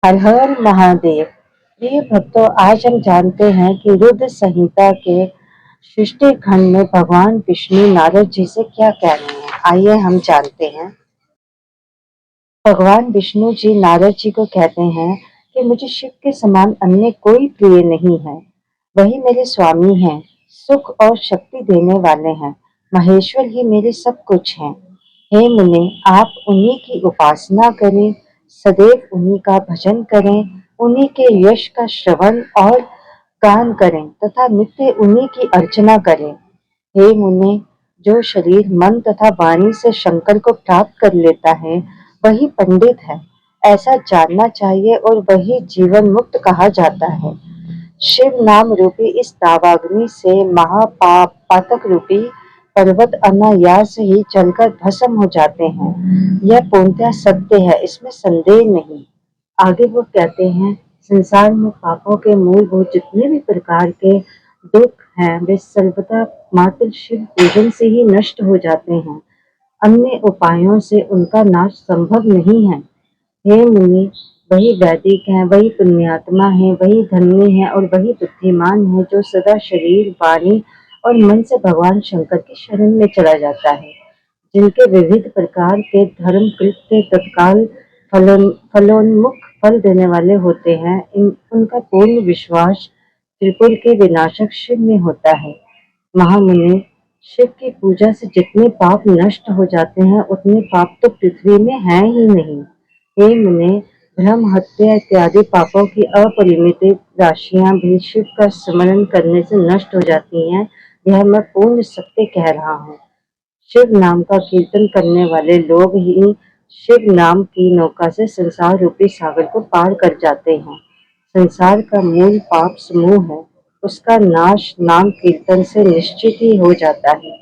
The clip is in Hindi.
हर हर महादेव। प्रिय भक्तों, आज हम जानते हैं कि रुद्र संहिता के सृष्टि खंड में भगवान विष्णु नारद जी से क्या कह रहे हैं। आइए हम जानते हैं। भगवान विष्णु जी नारद जी को कहते हैं कि मुझे शिव के समान अन्य कोई प्रिय नहीं है। वही मेरे स्वामी हैं, सुख और शक्ति देने वाले हैं। महेश्वर ही मेरे सब कुछ हैं। हे मुने, आप उन्हीं की उपासना करें, सदैव उन्हीं का भजन करें, उन्हीं के यश का श्रवण और गान करें तथा नित्य उन्हीं की अर्चना करें। हे मुने, जो शरीर मन तथा वाणी से शंकर को प्राप्त कर लेता है वही पंडित है, ऐसा जानना चाहिए और वही जीवन मुक्त कहा जाता है। शिव नाम रूपी इस दावाग्नि से महापाप पातक रूपी पर्वत अनायास ही जलकर भस्म हो जाते हैं। यह पूर्णतः सत्य है, इसमें संदेह नहीं। आगे वो कहते हैं, संसार में पापों के मूलभूत जितने भी प्रकार के दुख हैं वे सर्वदा मात्र शिव पूजन से ही नष्ट हो जाते हैं। अन्य उपायों से उनका नाश संभव नहीं है। हे मुनि, वही वैदिक है, वही पुण्यात्मा है, वही धन्य है और वही बुद्धिमान है जो सदा शरीर वाणी और मन से भगवान शंकर की शरण में चला जाता है। जिनके विविध प्रकार के धर्म कृत्य तत्काल फलोन्मुख फल देने वाले होते हैं, उनका पूर्ण विश्वास त्रिपुर के विनाशक शिव में होता है। महामुनि, शिव की पूजा से जितने पाप नष्ट हो जाते हैं उतने पाप तो पृथ्वी में हैं ही नहीं। हे मुने, ब्रह्म हत्या इत्यादि पापों की अपरिमित राशियां भी शिव का स्मरण करने से नष्ट हो जाती हैं। यह मैं पूर्ण सत्य कह रहा हूँ। शिव नाम का कीर्तन करने वाले लोग ही शिव नाम की नौका से संसार रूपी सागर को पार कर जाते हैं। संसार का मूल पाप समूह है, उसका नाश नाम कीर्तन से निश्चित ही हो जाता है।